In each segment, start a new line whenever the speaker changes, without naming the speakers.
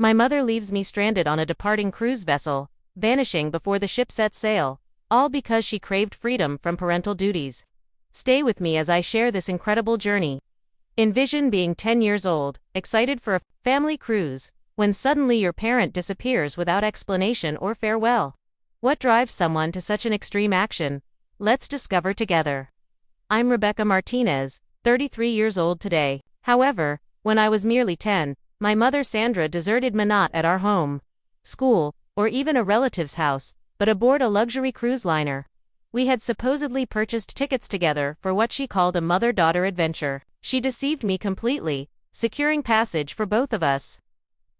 My mother leaves me stranded on a departing cruise vessel, vanishing before the ship sets sail, all because she craved freedom from parental duties. Stay with me as I share this incredible journey. Envision being 10 years old, excited for a family cruise, when suddenly your parent disappears without explanation or farewell. What drives someone to such an extreme action? Let's discover together. I'm Rebecca Martinez, 33 years old today. However, when I was merely 10, my mother Sandra deserted me not at our home, school, or even a relative's house, but aboard a luxury cruise liner. We had supposedly purchased tickets together for what she called a mother-daughter adventure. She deceived me completely, securing passage for both of us.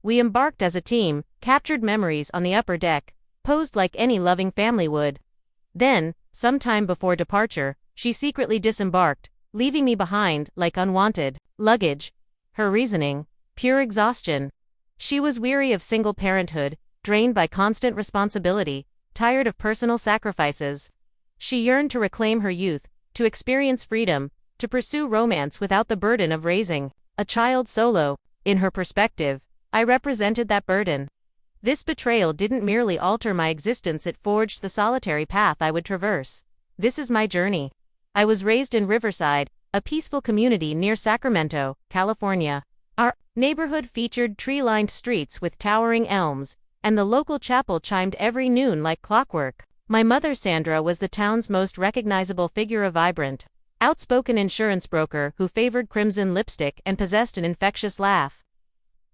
We embarked as a team, captured memories on the upper deck, posed like any loving family would. Then, sometime before departure, she secretly disembarked, leaving me behind like unwanted luggage. Her reasoning: pure exhaustion. She was weary of single parenthood, drained by constant responsibility, tired of personal sacrifices. She yearned to reclaim her youth, to experience freedom, to pursue romance without the burden of raising a child solo. In her perspective, I represented that burden. This betrayal didn't merely alter my existence, it forged the solitary path I would traverse. This is my journey. I was raised in Riverside, a peaceful community near Sacramento, California. Our neighborhood featured tree-lined streets with towering elms, and the local chapel chimed every noon like clockwork. My mother Sandra was the town's most recognizable figure, a vibrant, outspoken insurance broker who favored crimson lipstick and possessed an infectious laugh.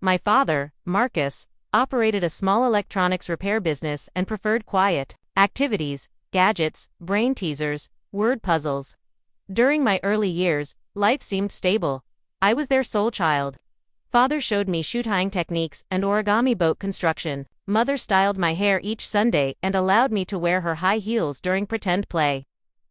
My father, Marcus, operated a small electronics repair business and preferred quiet activities, gadgets, brain teasers, word puzzles. During my early years, life seemed stable. I was their sole child. Father showed me shoe tying techniques and origami boat construction. Mother styled my hair each Sunday and allowed me to wear her high heels during pretend play.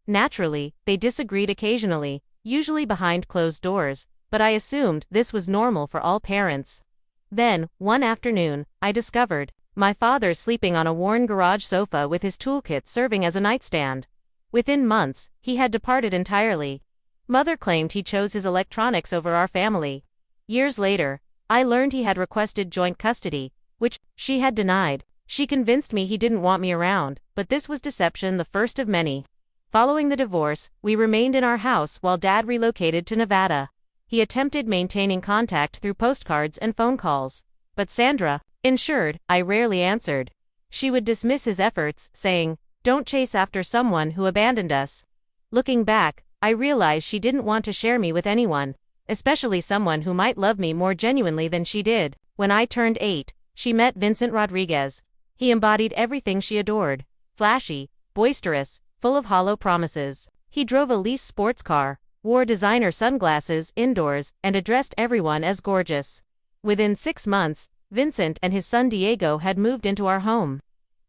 Naturally, they disagreed occasionally, usually behind closed doors, but I assumed this was normal for all parents. Then, one afternoon, I discovered my father sleeping on a worn garage sofa with his toolkit serving as a nightstand. Within months, he had departed entirely. Mother claimed he chose his electronics over our family. Years later, I learned he had requested joint custody, which she had denied. She convinced me he didn't want me around, but this was deception, the first of many. Following the divorce, we remained in our house while Dad relocated to Nevada. He attempted maintaining contact through postcards and phone calls, but Sandra ensured I rarely answered. She would dismiss his efforts, saying, "Don't chase after someone who abandoned us." Looking back, I realized she didn't want to share me with anyone, especially someone who might love me more genuinely than she did. When I turned 8, she met Vincent Rodriguez. He embodied everything she adored: flashy, boisterous, full of hollow promises. He drove a leased sports car, wore designer sunglasses indoors, and addressed everyone as gorgeous. Within 6 months, Vincent and his son Diego had moved into our home.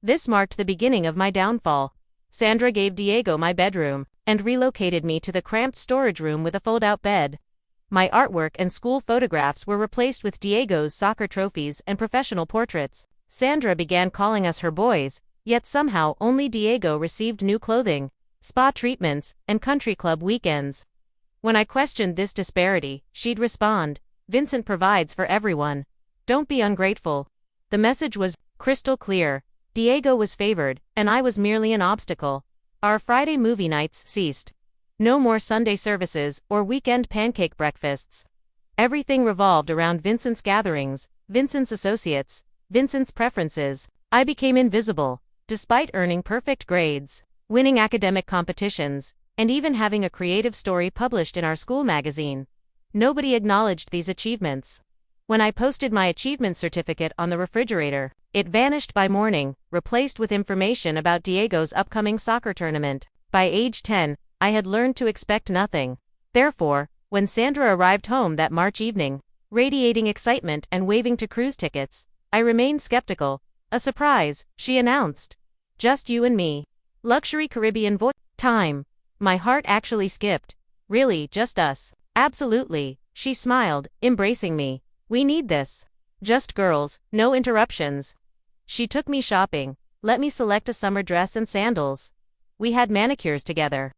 This marked the beginning of my downfall. Sandra gave Diego my bedroom, and relocated me to the cramped storage room with a fold-out bed. My artwork and school photographs were replaced with Diego's soccer trophies and professional portraits. Sandra began calling us her boys, yet somehow only Diego received new clothing, spa treatments, and country club weekends. When I questioned this disparity, she'd respond, "Vincent provides for everyone. Don't be ungrateful." The message was crystal clear. Diego was favored, and I was merely an obstacle. Our Friday movie nights ceased. No more Sunday services or weekend pancake breakfasts. Everything revolved around Vincent's gatherings, Vincent's associates, Vincent's preferences. I became invisible, despite earning perfect grades, winning academic competitions, and even having a creative story published in our school magazine. Nobody acknowledged these achievements. When I posted my achievement certificate on the refrigerator, it vanished by morning, replaced with information about Diego's upcoming soccer tournament. By age 10, I had learned to expect nothing. Therefore, when Sandra arrived home that March evening, radiating excitement and waving to cruise tickets, I remained skeptical. "A surprise," she announced. "Just you and me. Luxury Caribbean time." My heart actually skipped. "Really, just us?" "Absolutely," she smiled, embracing me. "We need this. Just girls, no interruptions." She took me shopping, let me select a summer dress and sandals. We had manicures together.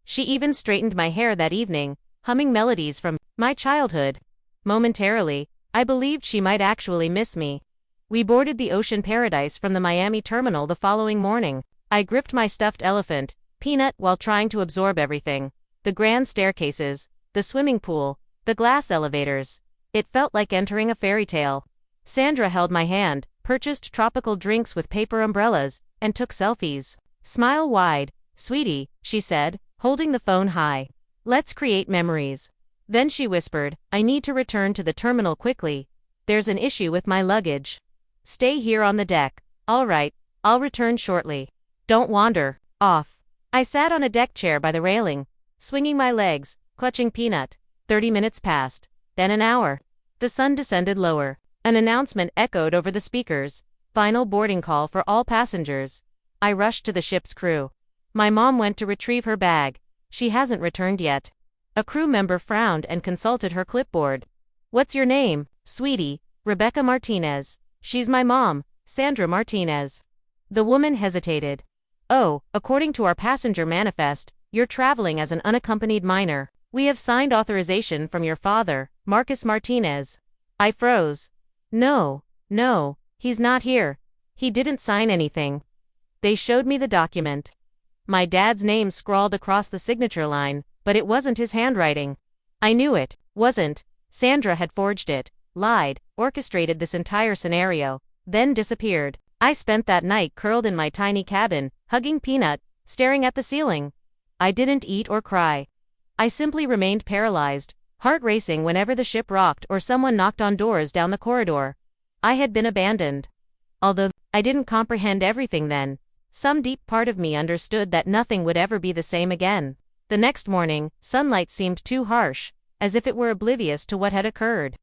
She even straightened my hair that evening, humming melodies from my childhood. Momentarily, I believed she might actually miss me. We boarded the Ocean Paradise from the Miami terminal the following morning. I gripped my stuffed elephant, Peanut, while trying to absorb everything. The grand staircases, the swimming pool, the glass elevators. It felt like entering a fairy tale. Sandra held my hand, purchased tropical drinks with paper umbrellas, and took selfies. Smile wide, sweetie, she said, holding the phone high. Let's create memories. Then she whispered, I need to return to the terminal quickly. There's an issue with my luggage. Stay here on the deck. All right, I'll return shortly. Don't wander off. I sat on a deck chair by the railing, swinging my legs, clutching Peanut. 30 minutes passed, then an hour. The sun descended lower. An announcement echoed over the speakers. Final boarding call for all passengers. I rushed to the ship's crew. My mom went to retrieve her bag. She hasn't returned yet. A crew member frowned and consulted her clipboard. What's your name, sweetie? Rebecca Martinez. She's my mom, Sandra Martinez. The woman hesitated. Oh, according to our passenger manifest, you're traveling as an unaccompanied minor. We have signed authorization from your father, Marcus Martinez. I froze. No, he's not here. He didn't sign anything. They showed me the document. My dad's name scrawled across the signature line, but it wasn't his handwriting. I knew it wasn't. Sandra had forged it, lied, orchestrated this entire scenario, then disappeared. I spent that night curled in my tiny cabin, hugging Peanut, staring at the ceiling. I didn't eat or cry. I simply remained paralyzed, heart racing whenever the ship rocked or someone knocked on doors down the corridor. I had been abandoned. Although I didn't comprehend everything then, some deep part of me understood that nothing would ever be the same again. The next morning, sunlight seemed too harsh, as if it were oblivious to what had occurred.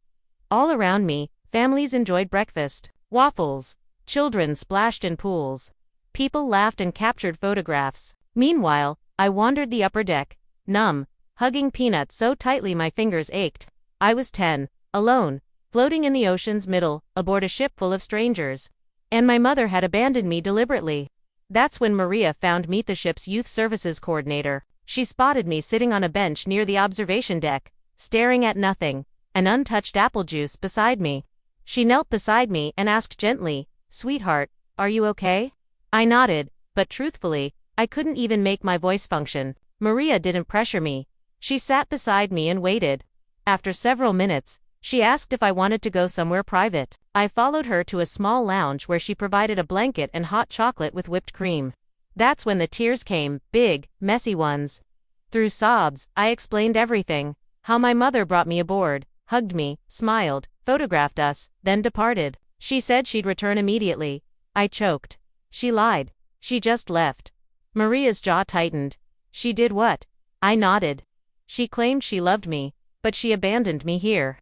All around me, families enjoyed breakfast, waffles. Children splashed in pools. People laughed and captured photographs. Meanwhile, I wandered the upper deck, numb, hugging Peanut so tightly my fingers ached. I was 10, alone, floating in the ocean's middle, aboard a ship full of strangers. And my mother had abandoned me deliberately. That's when Maria found me, the ship's youth services coordinator. She spotted me sitting on a bench near the observation deck, staring at nothing, an untouched apple juice beside me. She knelt beside me and asked gently, Sweetheart, are you okay? I nodded, but truthfully, I couldn't even make my voice function. Maria didn't pressure me. She sat beside me and waited. After several minutes, she asked if I wanted to go somewhere private. I followed her to a small lounge where she provided a blanket and hot chocolate with whipped cream. That's when the tears came, big, messy ones. Through sobs, I explained everything. How my mother brought me aboard, hugged me, smiled, photographed us, then departed. She said she'd return immediately. I choked. She lied. She just left. Maria's jaw tightened. She did what? I nodded. She claimed she loved me, but she abandoned me here.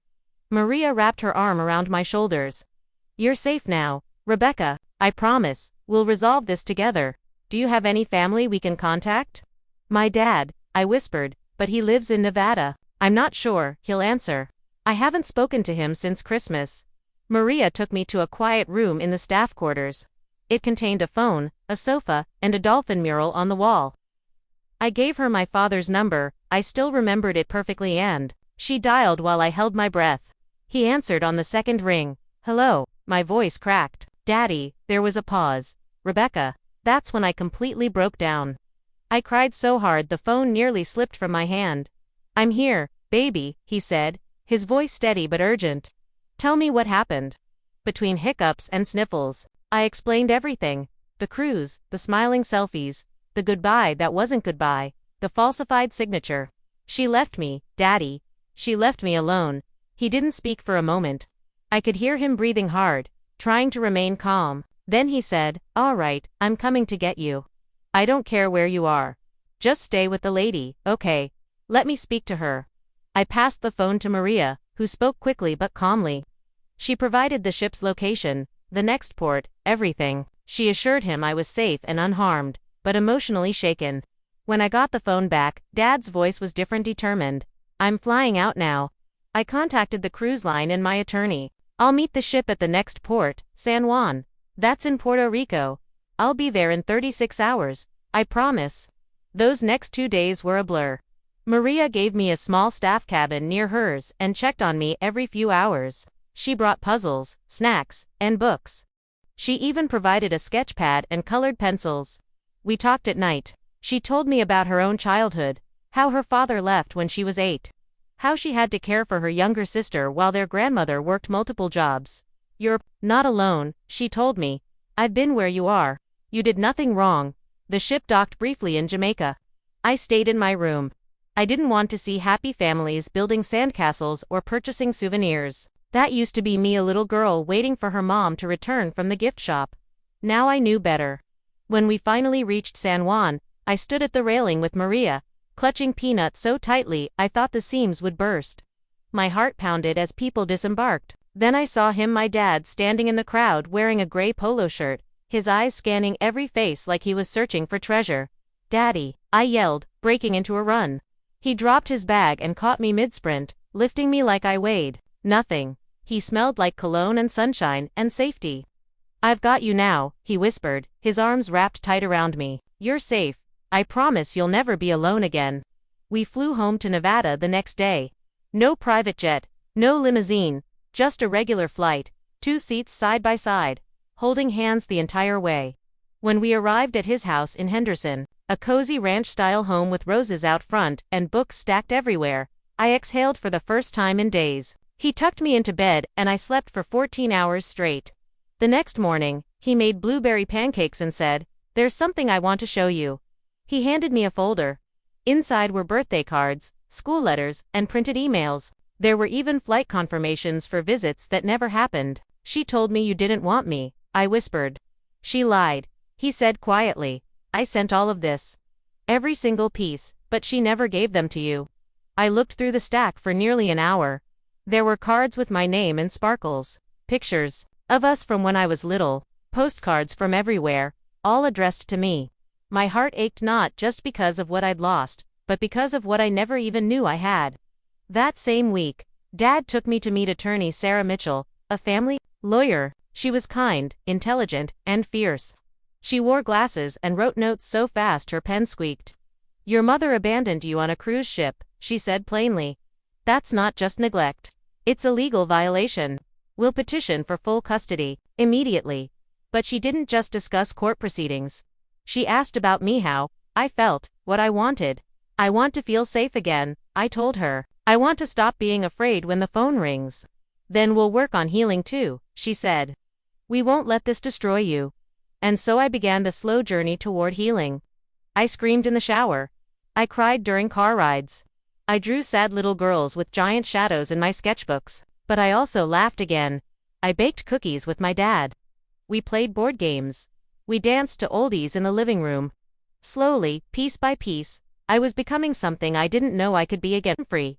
Maria wrapped her arm around my shoulders. You're safe now, Rebecca. I promise, we'll resolve this together. Do you have any family we can contact? My dad, I whispered, but he lives in Nevada. I'm not sure he'll answer. I haven't spoken to him since Christmas. Maria took me to a quiet room in the staff quarters. It contained a phone, a sofa, and a dolphin mural on the wall. I gave her my father's number. I still remembered it perfectly, and she dialed while I held my breath. He answered on the second ring. Hello, my voice cracked. Daddy. There was a pause. Rebecca. That's when I completely broke down. I cried so hard the phone nearly slipped from my hand. I'm here, baby, he said, his voice steady but urgent. Tell me what happened. Between hiccups and sniffles, I explained everything. The cruise, the smiling selfies, the goodbye that wasn't goodbye, the falsified signature. She left me, Daddy. She left me alone. He didn't speak for a moment. I could hear him breathing hard, trying to remain calm. Then he said, All right, I'm coming to get you. I don't care where you are. Just stay with the lady, okay? Let me speak to her. I passed the phone to Maria, who spoke quickly but calmly. She provided the ship's location, the next port, everything. She assured him I was safe and unharmed, but emotionally shaken. When I got the phone back, Dad's voice was different, determined. I'm flying out now. I contacted the cruise line and my attorney. I'll meet the ship at the next port, San Juan. That's in Puerto Rico. I'll be there in 36 hours, I promise. Those next 2 days were a blur. Maria gave me a small staff cabin near hers and checked on me every few hours. She brought puzzles, snacks, and books. She even provided a sketch pad and colored pencils. We talked at night. She told me about her own childhood, how her father left when she was 8. How she had to care for her younger sister while their grandmother worked multiple jobs. "You're not alone," she told me. "I've been where you are. You did nothing wrong." The ship docked briefly in Jamaica. I stayed in my room. I didn't want to see happy families building sandcastles or purchasing souvenirs. That used to be me, a little girl waiting for her mom to return from the gift shop. Now I knew better. When we finally reached San Juan, I stood at the railing with Maria, clutching Peanut so tightly I thought the seams would burst. My heart pounded as people disembarked. Then I saw him, my dad, standing in the crowd wearing a gray polo shirt, his eyes scanning every face like he was searching for treasure. "Daddy," I yelled, breaking into a run. He dropped his bag and caught me mid-sprint, lifting me like I weighed nothing. He smelled like cologne and sunshine and safety. "I've got you now," he whispered, his arms wrapped tight around me. "You're safe. I promise you'll never be alone again." We flew home to Nevada the next day. No private jet, no limousine, just a regular flight, 2 seats side by side, holding hands the entire way. When we arrived at his house in Henderson, a cozy ranch-style home with roses out front and books stacked everywhere, I exhaled for the first time in days. He tucked me into bed and I slept for 14 hours straight. The next morning, he made blueberry pancakes and said, "There's something I want to show you." He handed me a folder. Inside were birthday cards, school letters, and printed emails. There were even flight confirmations for visits that never happened. "She told me you didn't want me," I whispered. "She lied," he said quietly. "I sent all of this. Every single piece, but she never gave them to you." I looked through the stack for nearly an hour. There were cards with my name and sparkles, pictures of us from when I was little, postcards from everywhere, all addressed to me. My heart ached not just because of what I'd lost, but because of what I never even knew I had. That same week, Dad took me to meet attorney Sarah Mitchell, a family lawyer. She was kind, intelligent, and fierce. She wore glasses and wrote notes so fast her pen squeaked. "Your mother abandoned you on a cruise ship," she said plainly. "That's not just neglect. It's a legal violation. We'll petition for full custody immediately." But she didn't just discuss court proceedings. She asked about me, how I felt, what I wanted. "I want to feel safe again," I told her. "I want to stop being afraid when the phone rings." "Then we'll work on healing too," she said. "We won't let this destroy you." And so I began the slow journey toward healing. I screamed in the shower. I cried during car rides. I drew sad little girls with giant shadows in my sketchbooks, but I also laughed again. I baked cookies with my dad. We played board games. We danced to oldies in the living room. Slowly, piece by piece, I was becoming something I didn't know I could be again, free.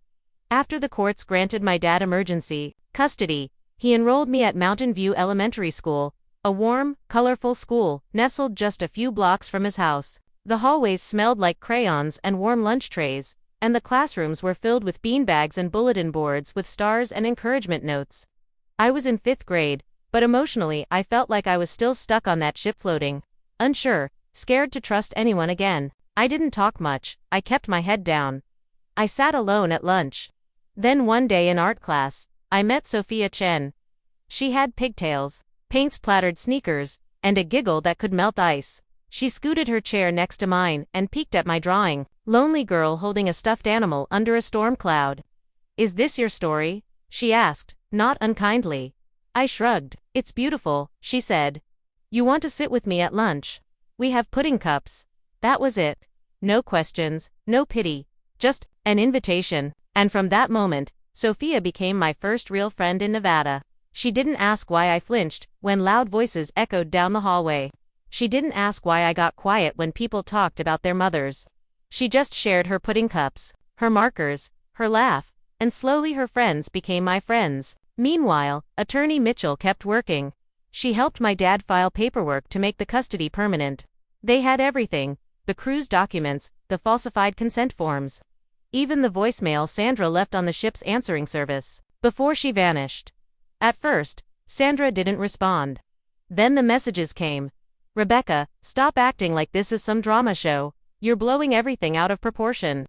After the courts granted my dad emergency custody, he enrolled me at Mountain View Elementary School, a warm, colorful school nestled just a few blocks from his house. The hallways smelled like crayons and warm lunch trays, and the classrooms were filled with beanbags and bulletin boards with stars and encouragement notes. I was in 5th grade, but emotionally I felt like I was still stuck on that ship floating, unsure, scared to trust anyone again. I didn't talk much, I kept my head down. I sat alone at lunch. Then one day in art class, I met Sophia Chen. She had pigtails, paint-splattered sneakers, and a giggle that could melt ice. She scooted her chair next to mine and peeked at my drawing, lonely girl holding a stuffed animal under a storm cloud. "Is this your story?" she asked, not unkindly. I shrugged. "It's beautiful," she said. "You want to sit with me at lunch? We have pudding cups." That was it. No questions, no pity, just an invitation. And from that moment, Sophia became my first real friend in Nevada. She didn't ask why I flinched when loud voices echoed down the hallway. She didn't ask why I got quiet when people talked about their mothers. She just shared her pudding cups, her markers, her laugh, and slowly her friends became my friends. Meanwhile, Attorney Mitchell kept working. She helped my dad file paperwork to make the custody permanent. They had everything: the cruise documents, the falsified consent forms, even the voicemail Sandra left on the ship's answering service, before she vanished. At first, Sandra didn't respond. Then the messages came. "Rebecca, stop acting like this is some drama show. You're blowing everything out of proportion.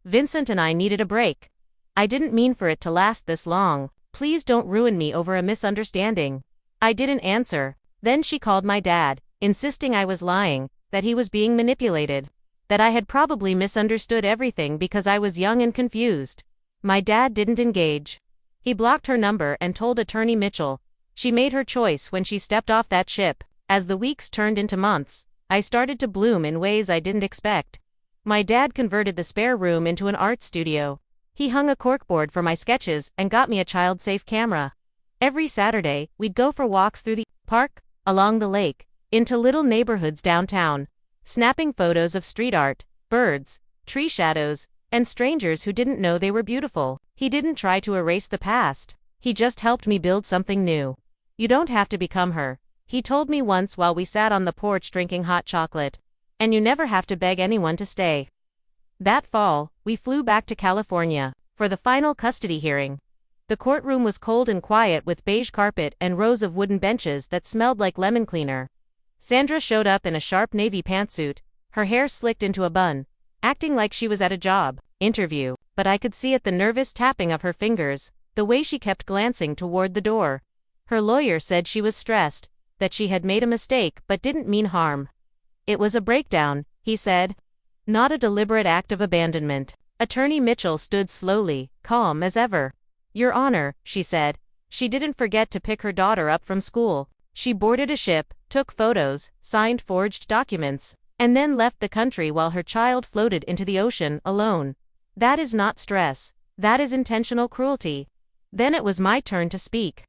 Vincent and I needed a break. I didn't mean for it to last this long. Please don't ruin me over a misunderstanding. I didn't answer. Then she called my dad, insisting I was lying, that he was being manipulated, that I had probably misunderstood everything because I was young and confused. My dad didn't engage. He blocked her number and told Attorney Mitchell. She made her choice when she stepped off that ship. As the weeks turned into months, I started to bloom in ways I didn't expect. My dad converted the spare room into an art studio. He hung a corkboard for my sketches and got me a child-safe camera. Every Saturday, we'd go for walks through the park, along the lake, into little neighborhoods downtown, snapping photos of street art, birds, tree shadows, and strangers who didn't know they were beautiful. He didn't try to erase the past. He just helped me build something new. You don't have to become her, he told me once while we sat on the porch drinking hot chocolate. And you never have to beg anyone to stay. That fall, we flew back to California for the final custody hearing. The courtroom was cold and quiet with beige carpet and rows of wooden benches that smelled like lemon cleaner. Sandra showed up in a sharp navy pantsuit, her hair slicked into a bun, acting like she was at a job interview, but I could see at the nervous tapping of her fingers, the way she kept glancing toward the door. Her lawyer said she was stressed, that she had made a mistake but didn't mean harm. It was a breakdown, he said. Not a deliberate act of abandonment. Attorney Mitchell stood slowly, calm as ever. Your Honor, she said. She didn't forget to pick her daughter up from school. She boarded a ship, took photos, signed forged documents, and then left the country while her child floated into the ocean alone. That is not stress. That is intentional cruelty. Then it was my turn to speak.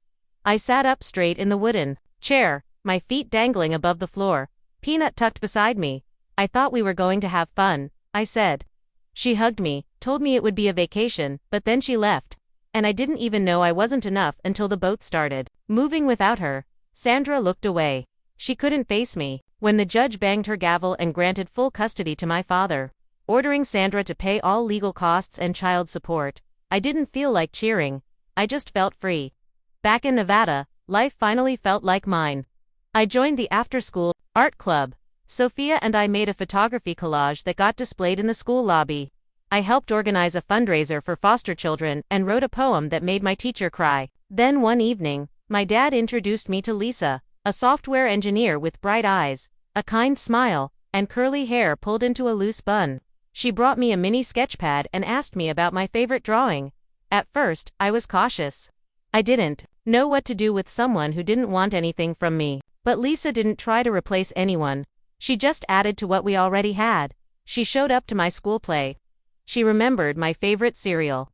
I sat up straight in the wooden chair, my feet dangling above the floor, Peanut tucked beside me. I thought we were going to have fun, I said. She hugged me, told me it would be a vacation, but then she left. And I didn't even know I wasn't enough until the boat started moving without her. Sandra looked away. She couldn't face me. When the judge banged her gavel and granted full custody to my father, ordering Sandra to pay all legal costs and child support, I didn't feel like cheering. I just felt free. Back in Nevada, life finally felt like mine. I joined the after-school art club. Sophia and I made a photography collage that got displayed in the school lobby. I helped organize a fundraiser for foster children and wrote a poem that made my teacher cry. Then one evening, my dad introduced me to Lisa, a software engineer with bright eyes, a kind smile, and curly hair pulled into a loose bun. She brought me a mini sketchpad and asked me about my favorite drawing. At first, I was cautious. I didn't know what to do with someone who didn't want anything from me. But Lisa didn't try to replace anyone. She just added to what we already had. She showed up to my school play. She remembered my favorite cereal.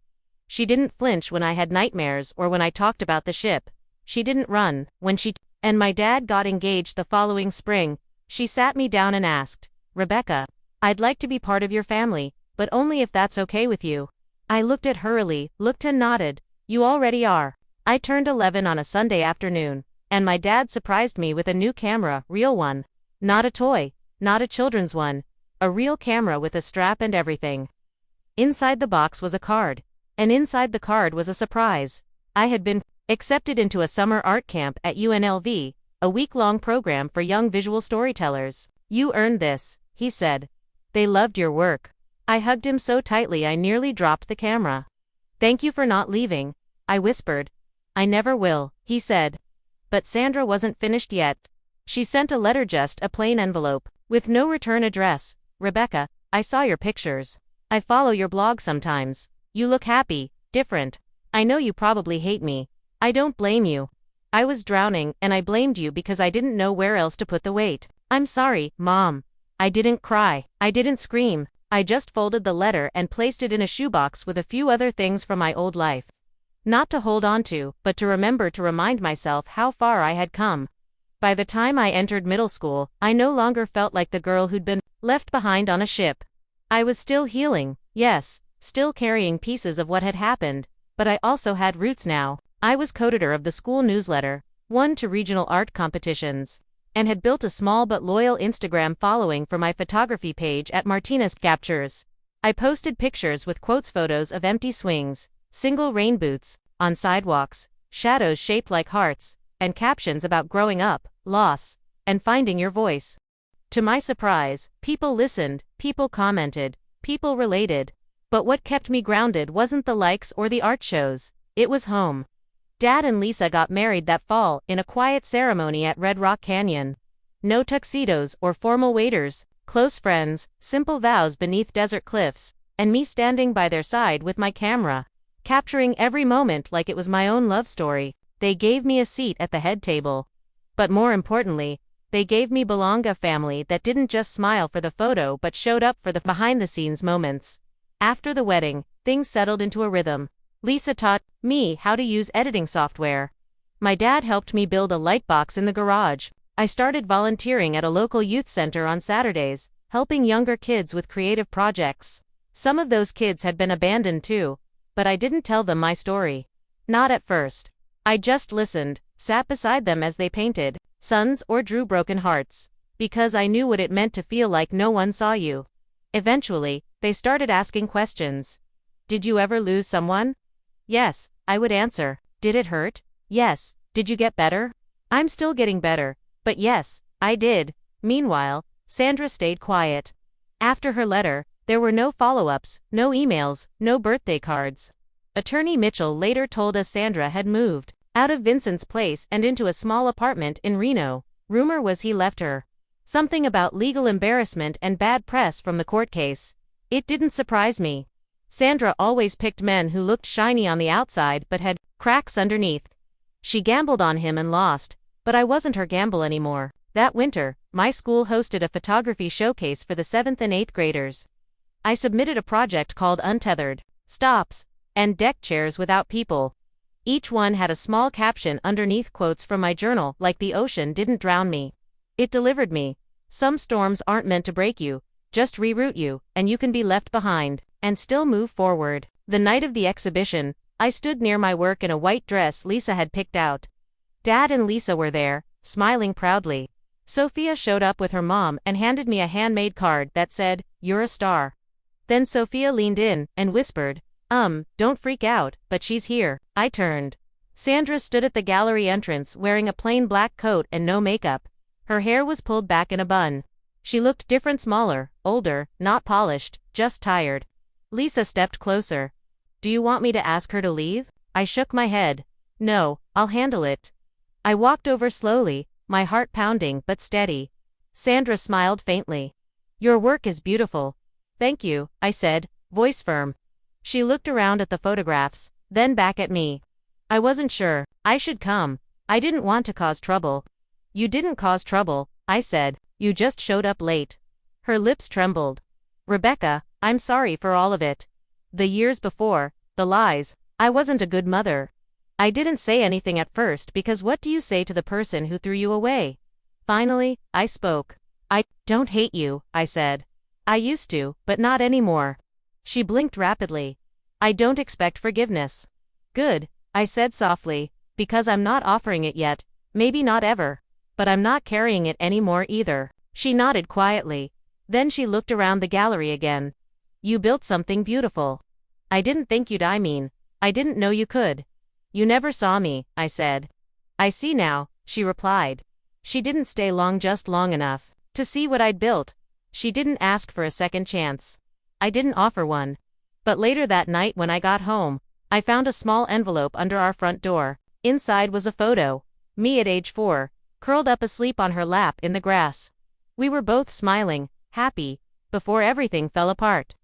She didn't flinch when I had nightmares or when I talked about the ship. She didn't run when and my dad got engaged the following spring. She sat me down and asked, Rebecca, I'd like to be part of your family, but only if that's okay with you. I looked at her, looked and nodded. You already are. I turned 11 on a Sunday afternoon, and my dad surprised me with a new camera, real one. Not a toy, not a children's one, a real camera with a strap and everything. Inside the box was a card, and inside the card was a surprise. I had been accepted into a summer art camp at UNLV, a week-long program for young visual storytellers. You earned this, he said. They loved your work. I hugged him so tightly I nearly dropped the camera. Thank you for not leaving, I whispered. I never will, he said. But Sandra wasn't finished yet. She sent a letter, just a plain envelope, with no return address. Rebecca, I saw your pictures. I follow your blog sometimes. You look happy, different. I know you probably hate me. I don't blame you. I was drowning and I blamed you because I didn't know where else to put the weight. I'm sorry, Mom. I didn't cry. I didn't scream. I just folded the letter and placed it in a shoebox with a few other things from my old life. Not to hold on to, but to remember, to remind myself how far I had come. By the time I entered middle school, I no longer felt like the girl who'd been left behind on a ship. I was still healing, yes, still carrying pieces of what had happened, but I also had roots now. I was co-editor of the school newsletter, won 2 regional art competitions, and had built a small but loyal Instagram following for my photography page at Martinez Captures. I posted pictures with quotes, photos of empty swings, single rain boots, on sidewalks, shadows shaped like hearts, and captions about growing up, loss, and finding your voice. To my surprise, people listened, people commented, people related. But what kept me grounded wasn't the likes or the art shows. It was home. Dad and Lisa got married that fall in a quiet ceremony at Red Rock Canyon. No tuxedos or formal waiters, close friends, simple vows beneath desert cliffs, and me standing by their side with my camera, capturing every moment like it was my own love story. They gave me a seat at the head table. But more importantly, they gave me a family that didn't just smile for the photo but showed up for the behind-the-scenes moments. After the wedding, things settled into a rhythm. Lisa taught me how to use editing software. My dad helped me build a lightbox in the garage. I started volunteering at a local youth center on Saturdays, helping younger kids with creative projects. Some of those kids had been abandoned too, but I didn't tell them my story. Not at first. I just listened, sat beside them as they painted suns or drew broken hearts, because I knew what it meant to feel like no one saw you. Eventually, they started asking questions. Did you ever lose someone? Yes, I would answer. Did it hurt? Yes. Did you get better? I'm still getting better, but yes, I did. Meanwhile, Sandra stayed quiet. After her letter, there were no follow-ups, no emails, no birthday cards. Attorney Mitchell later told us Sandra had moved out of Vincent's place and into a small apartment in Reno. Rumor was he left her. Something about legal embarrassment and bad press from the court case. It didn't surprise me. Sandra always picked men who looked shiny on the outside but had cracks underneath. She gambled on him and lost, but I wasn't her gamble anymore. That winter, my school hosted a photography showcase for the 7th and 8th graders. I submitted a project called Untethered Stops and Deck Chairs Without People. Each one had a small caption underneath, quotes from my journal like "The ocean didn't drown me." It delivered me. Some storms aren't meant to break you, just reroute you, and you can be left behind and still move forward. The night of the exhibition, I stood near my work in a white dress Lisa had picked out. Dad and Lisa were there, smiling proudly. Sophia showed up with her mom and handed me a handmade card that said, "You're a star." Then Sophia leaned in and whispered, "Don't freak out, but she's here." I turned. Sandra stood at the gallery entrance wearing a plain black coat and no makeup. Her hair was pulled back in a bun. She looked different, smaller, older, not polished, just tired. Lisa stepped closer. "Do you want me to ask her to leave?" I shook my head. "No, I'll handle it." I walked over slowly, my heart pounding but steady. Sandra smiled faintly. "Your work is beautiful." "Thank you," I said, voice firm. She looked around at the photographs, then back at me. I wasn't sure I should come. I didn't want to cause trouble. "You didn't cause trouble," I said. "You just showed up late." Her lips trembled. "Rebecca, I'm sorry for all of it. The years before, the lies, I wasn't a good mother." I didn't say anything at first because what do you say to the person who threw you away? Finally, I spoke. "I don't hate you," I said. "I used to, but not anymore." She blinked rapidly. "I don't expect forgiveness." "Good," I said softly, "because I'm not offering it yet, maybe not ever. But I'm not carrying it anymore either." She nodded quietly. Then she looked around the gallery again. "You built something beautiful." "I didn't think you'd. I didn't know you could." "You never saw me," I said. "I see now," she replied. She didn't stay long, just long enough to see what I'd built. She didn't ask for a second chance. I didn't offer one. But later that night when I got home, I found a small envelope under our front door. Inside was a photo. Me at age 4, curled up asleep on her lap in the grass. We were both smiling, happy, before everything fell apart.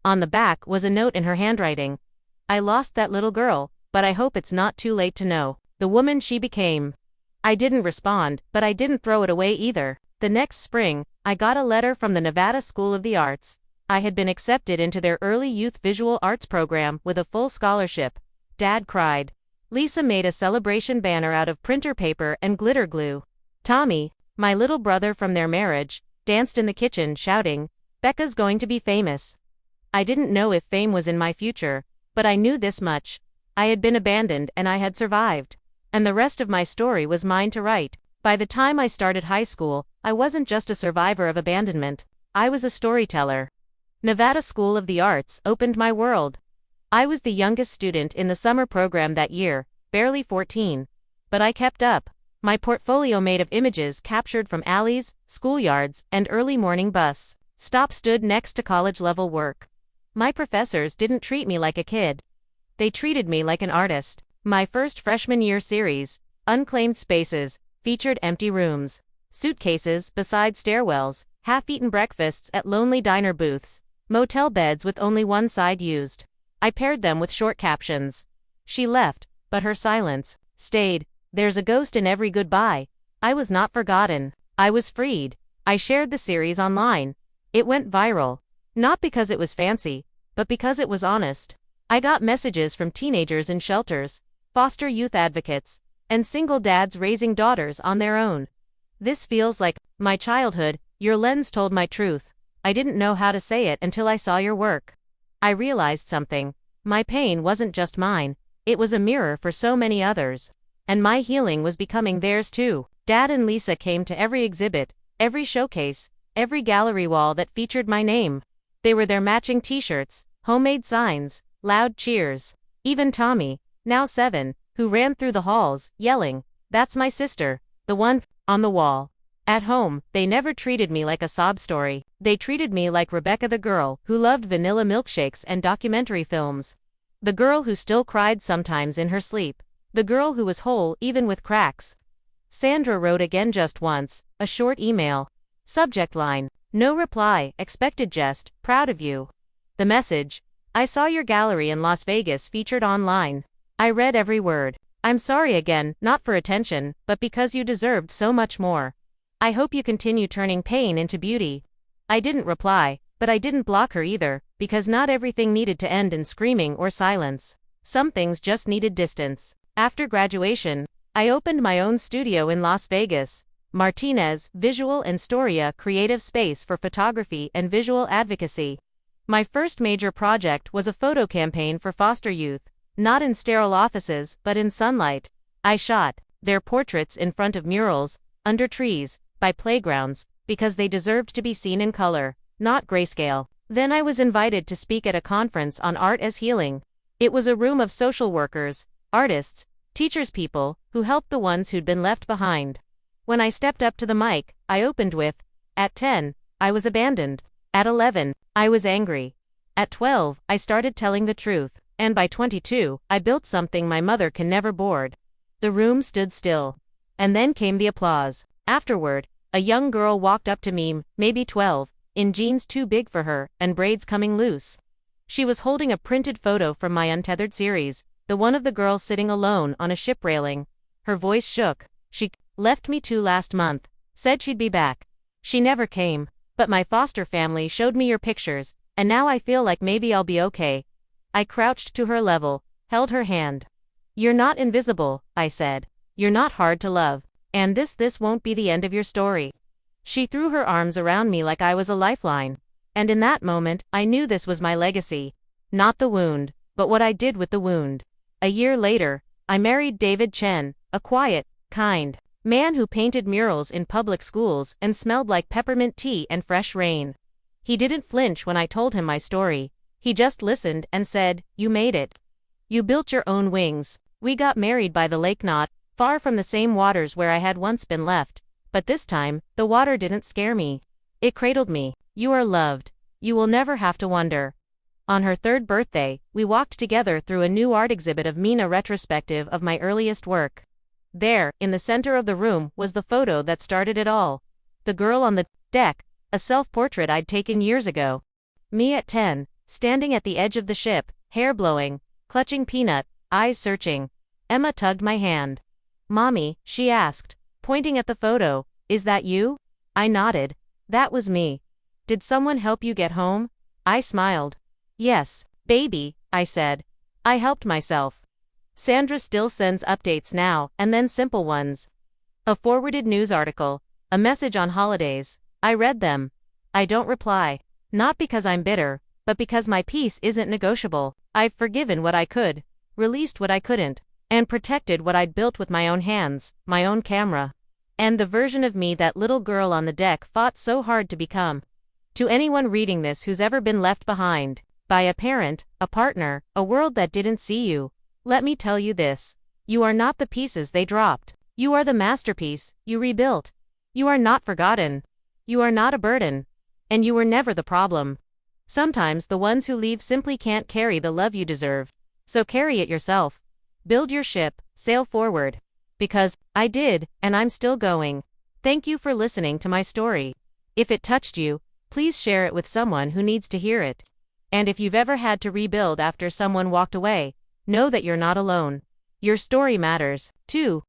On the back was a note in her handwriting. "I lost that little girl, but I hope it's not too late to know the woman she became." I didn't respond, but I didn't throw it away either. The next spring, I got a letter from the Nevada School of the Arts. I had been accepted into their early youth visual arts program with a full scholarship. Dad cried. Lisa made a celebration banner out of printer paper and glitter glue. Tommy, my little brother from their marriage, danced in the kitchen shouting, "Becca's going to be famous." I didn't know if fame was in my future, but I knew this much. I had been abandoned and I had survived. And the rest of my story was mine to write. By the time I started high school, I wasn't just a survivor of abandonment. I was a storyteller. Nevada School of the Arts opened my world. I was the youngest student in the summer program that year, barely 14. But I kept up. My portfolio made of images captured from alleys, schoolyards, and early morning bus stops stood next to college-level work. My professors didn't treat me like a kid. They treated me like an artist. My first freshman year series, unclaimed spaces, featured empty rooms, suitcases beside stairwells, half-eaten breakfasts at lonely diner booths, motel beds with only one side used. I paired them with short captions. She left, but her silence stayed. There's a ghost in every goodbye. I was not forgotten. I was freed. I shared the series online. It went viral. Not because it was fancy, but because it was honest. I got messages from teenagers in shelters, foster youth advocates, and single dads raising daughters on their own. This feels like my childhood. Your lens told my truth. I didn't know how to say it until I saw your work. I realized something. My pain wasn't just mine. It was a mirror for so many others. And my healing was becoming theirs too. Dad and Lisa came to every exhibit, every showcase, every gallery wall that featured my name. They were there matching t-shirts, homemade signs, loud cheers. Even Tommy, now 7, who ran through the halls, yelling, "That's my sister, the one on the wall." At home, they never treated me like a sob story. They treated me like Rebecca, the girl who loved vanilla milkshakes and documentary films. The girl who still cried sometimes in her sleep. The girl who was whole even with cracks. Sandra wrote again just once, a short email. Subject line, no reply, expected jest, proud of you. The message, I saw your gallery in Las Vegas featured online. I read every word. I'm sorry again, not for attention, but because you deserved so much more. I hope you continue turning pain into beauty. I didn't reply, but I didn't block her either, because not everything needed to end in screaming or silence. Some things just needed distance. After graduation, I opened my own studio in Las Vegas, Martinez Visual and Storia Creative Space for photography and visual advocacy. My first major project was a photo campaign for foster youth, not in sterile offices but in sunlight. I shot their portraits in front of murals, under trees, by playgrounds, because they deserved to be seen in color, not grayscale. Then I was invited to speak at a conference on art as healing. It was a room of social workers, artists, teachers, people who helped the ones who'd been left behind. When I stepped up to the mic, I opened with, at 10, I was abandoned. At 11, I was angry. At 12, I started telling the truth. And by 22, I built something my mother can never board. The room stood still. And then came the applause. Afterward, a young girl walked up to me, maybe 12, in jeans too big for her, and braids coming loose. She was holding a printed photo from my Untethered series, the one of the girl sitting alone on a ship railing. Her voice shook. She left me too last month, said she'd be back. She never came, but my foster family showed me your pictures, and now I feel like maybe I'll be okay. I crouched to her level, held her hand. You're not invisible, I said. You're not hard to love. And this won't be the end of your story. She threw her arms around me like I was a lifeline. And in that moment, I knew this was my legacy. Not the wound, but what I did with the wound. A year later, I married David Chen, a quiet, kind man who painted murals in public schools and smelled like peppermint tea and fresh rain. He didn't flinch when I told him my story. He just listened and said, "You made it. You built your own wings." We got married by the lake, not far from the same waters where I had once been left. But this time, the water didn't scare me. It cradled me. You are loved. You will never have to wonder. On her 3rd birthday, we walked together through a new art exhibit of Mina, retrospective of my earliest work. There, in the center of the room, was the photo that started it all. The girl on the deck, a self-portrait I'd taken years ago. Me at 10, standing at the edge of the ship, hair blowing, clutching peanut, eyes searching. Emma tugged my hand. "Mommy," she asked, pointing at the photo, "is that you?" I nodded. That was me. "Did someone help you get home?" I smiled. "Yes, baby," I said. "I helped myself." Sandra still sends updates now and then, simple ones. A forwarded news article, a message on holidays. I read them. I don't reply. Not because I'm bitter, but because my peace isn't negotiable. I've forgiven what I could, released what I couldn't, and protected what I'd built with my own hands, my own camera. And the version of me that little girl on the deck fought so hard to become. To anyone reading this who's ever been left behind, by a parent, a partner, a world that didn't see you, let me tell you this. You are not the pieces they dropped. You are the masterpiece you rebuilt. You are not forgotten. You are not a burden. And you were never the problem. Sometimes the ones who leave simply can't carry the love you deserve. So carry it yourself. Build your ship, sail forward. Because I did, and I'm still going. Thank you for listening to my story. If it touched you, please share it with someone who needs to hear it. And if you've ever had to rebuild after someone walked away, know that you're not alone. Your story matters, too.